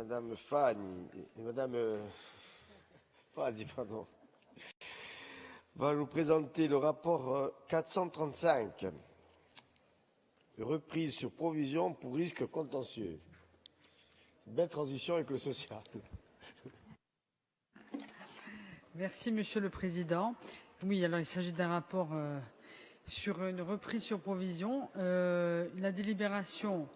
Madame Fanny et Madame Fazzi, pardon, va nous présenter le rapport 435, reprise sur provision pour risque contentieux. Belle transition avec le social. Merci, Monsieur le Président. Oui, alors il s'agit d'un rapport sur une reprise sur provision. La délibération,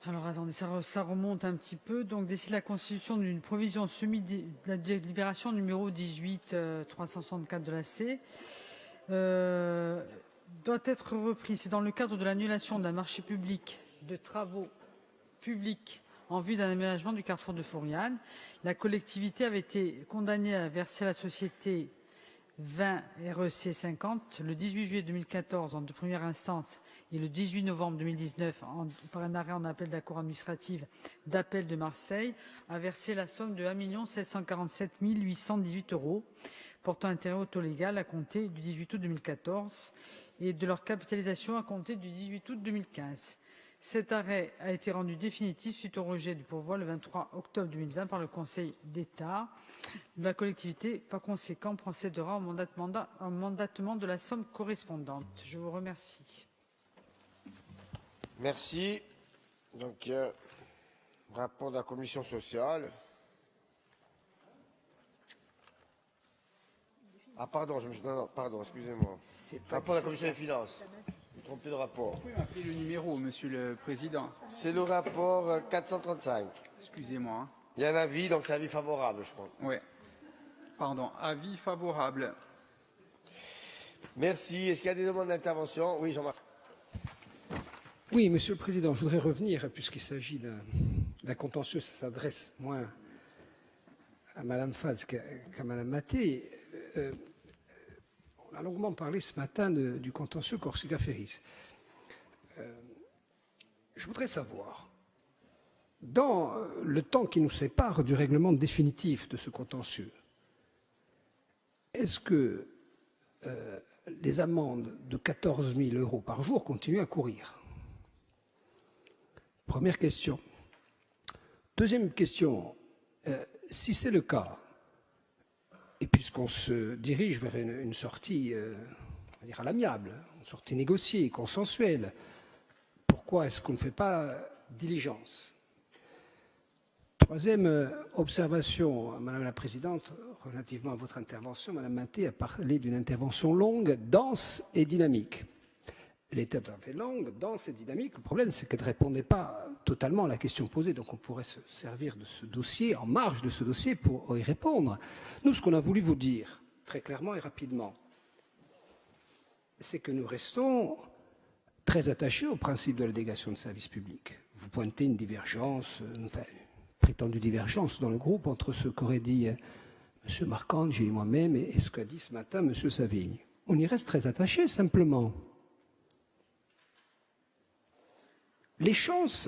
alors attendez, ça remonte un petit peu. Donc, décide la constitution d'une provision de la délibération numéro 18-364 de l'AC. Doit être reprise. C'est dans le cadre de l'annulation d'un marché public de travaux publics en vue d'un aménagement du carrefour de Fouriane. La collectivité avait été condamnée à verser à la société 20 REC 50 le 18 juillet 2014 en première instance et le 18 novembre 2019 par un arrêt en appel d'accord administratif d'appel de Marseille a versé la somme de 1 747 818 € portant intérêt au taux légal à compter du 18 août 2014 et de leur capitalisation à compter du 18 août 2015. Cet arrêt a été rendu définitif suite au rejet du pourvoi le 23 octobre 2020 par le Conseil d'État. La collectivité, par conséquent, procédera au mandatement de la somme correspondante. Je vous remercie. Merci. Donc, rapport de la commission sociale. Ah, pardon, non, pardon, excusez-moi. Rapport de la commission des finances. Je me suis trompé de rapport. Vous pouvez m'appeler le numéro, Monsieur le Président. C'est le rapport 435. Excusez-moi. Hein. Il y a un avis, donc c'est avis favorable, je crois. Oui. Pardon, avis favorable. Merci. Est-ce qu'il y a des demandes d'intervention? Oui, Jean-Marc. Oui, Monsieur le Président, je voudrais revenir, puisqu'il s'agit d'un contentieux, ça s'adresse moins à Madame Faz qu'à Madame Maté. On a longuement parlé ce matin du contentieux Corsica-Ferris. Je voudrais savoir, dans le temps qui nous sépare du règlement définitif de ce contentieux, est-ce que les amendes de 14 000 € par jour continuent à courir? Première question. Deuxième question, si c'est le cas, et puisqu'on se dirige vers une sortie, on va dire à l'amiable, une sortie négociée, consensuelle, pourquoi est-ce qu'on ne fait pas diligence? Troisième observation, Madame la Présidente, relativement à votre intervention, Madame Maté a parlé d'une intervention longue, dense et dynamique. Elle était tout à fait longue, dense et dynamique. Le problème, c'est qu'elle ne répondait pas totalement à la question posée. Donc on pourrait se servir de ce dossier, en marge de ce dossier, pour y répondre. Nous, ce qu'on a voulu vous dire, très clairement et rapidement, c'est que nous restons très attachés au principe de la délégation de service public. Vous pointez une divergence, enfin, prétendue divergence dans le groupe entre ce qu'aurait dit M. Marcangeli et moi-même et ce qu'a dit ce matin M. Savigny. On y reste très attachés, simplement. Les chances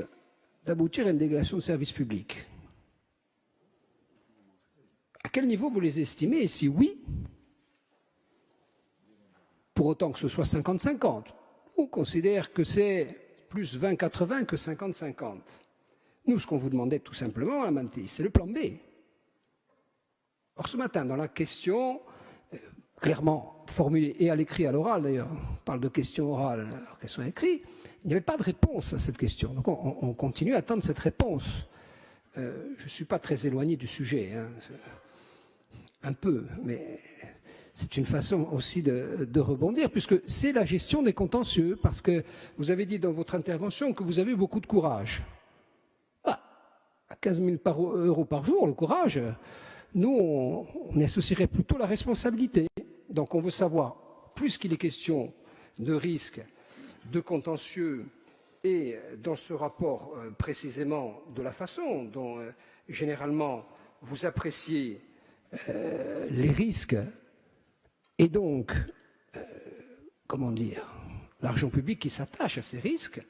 d'aboutir à une délégation de service public, à quel niveau vous les estimez? Et si oui, pour autant que ce soit 50-50, on considère que c'est plus 20-80 que 50-50. Nous, ce qu'on vous demandait tout simplement, Madame Maté, c'est le plan B. Or, ce matin, dans la question, clairement formulée et à l'écrit, à l'oral d'ailleurs, on parle de questions orales, questions écrites, il n'y avait pas de réponse à cette question. Donc on continue à attendre cette réponse. Je ne suis pas très éloigné du sujet, hein, un peu, mais c'est une façon aussi de rebondir, puisque c'est la gestion des contentieux, parce que vous avez dit dans votre intervention que vous avez eu beaucoup de courage. Ah, à 15 000 € par jour, le courage, nous, on associerait plutôt la responsabilité. Donc on veut savoir, plus qu'il est question de risque, de contentieux et dans ce rapport précisément de la façon dont généralement vous appréciez les risques et donc, comment dire, l'argent public qui s'attache à ces risques,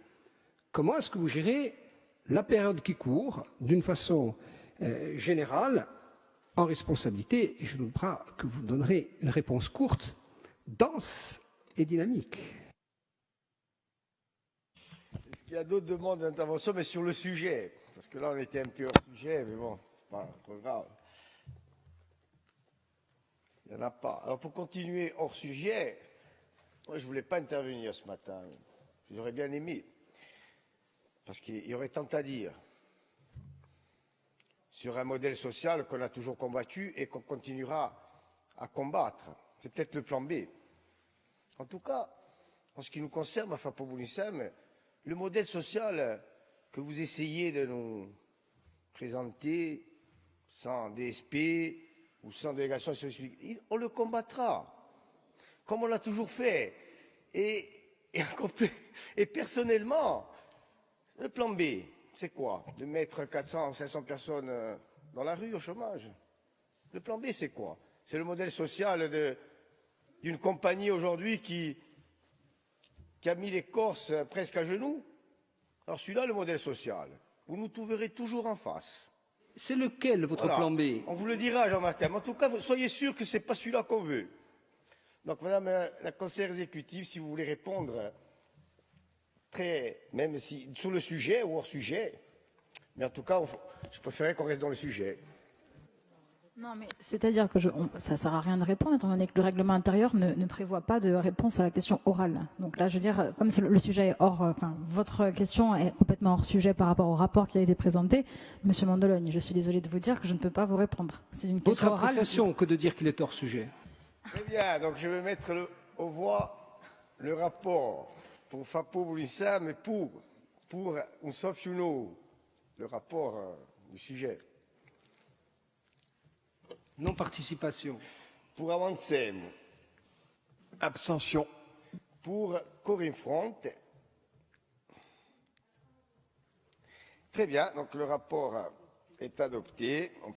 comment est-ce que vous gérez la période qui court d'une façon générale en responsabilité? Et je ne doute pas que vous donnerez une réponse courte, dense et dynamique. Il y a d'autres demandes d'intervention, mais sur le sujet. Parce que là, on était un peu hors sujet, mais bon, c'est pas trop grave. Il n'y en a pas. Alors, pour continuer hors sujet, moi, je ne voulais pas intervenir ce matin. J'aurais bien aimé. Parce qu'il y aurait tant à dire sur un modèle social qu'on a toujours combattu et qu'on continuera à combattre. C'est peut-être le plan B. En tout cas, en ce qui nous concerne, à Fapo-Bouloussem, le modèle social que vous essayez de nous présenter sans DSP ou sans délégation de service public, on le combattra, comme on l'a toujours fait. Et personnellement, le plan B, c'est quoi? De mettre 400 ou 500 personnes dans la rue au chômage. Le plan B, c'est quoi? C'est le modèle social d'une compagnie aujourd'hui qui a mis les Corses presque à genoux. Alors celui-là, le modèle social, vous nous trouverez toujours en face. C'est lequel, votre plan B? On vous le dira, Jean-Martin. Mais en tout cas, soyez sûr que ce n'est pas celui-là qu'on veut. Donc, Madame la conseillère exécutive, si vous voulez répondre même si sur le sujet ou hors sujet, mais en tout cas, je préférerais qu'on reste dans le sujet. Non, mais c'est-à-dire que ça ne sert à rien de répondre, étant donné que le règlement intérieur ne prévoit pas de réponse à la question orale. Donc là, je veux dire, comme le sujet est votre question est complètement hors sujet par rapport au rapport qui a été présenté, Monsieur Mandologne, je suis désolée de vous dire que je ne peux pas vous répondre. C'est une question orale. Votre appréciation que de dire qu'il est hors sujet. Très bien, donc je vais mettre aux voix le rapport pour Fapo-Bouloussem et pour Unsof Youno, le rapport du sujet. Non-participation. Pour Avancem. Abstention. Pour Corinne Front. Très bien, donc le rapport est adopté.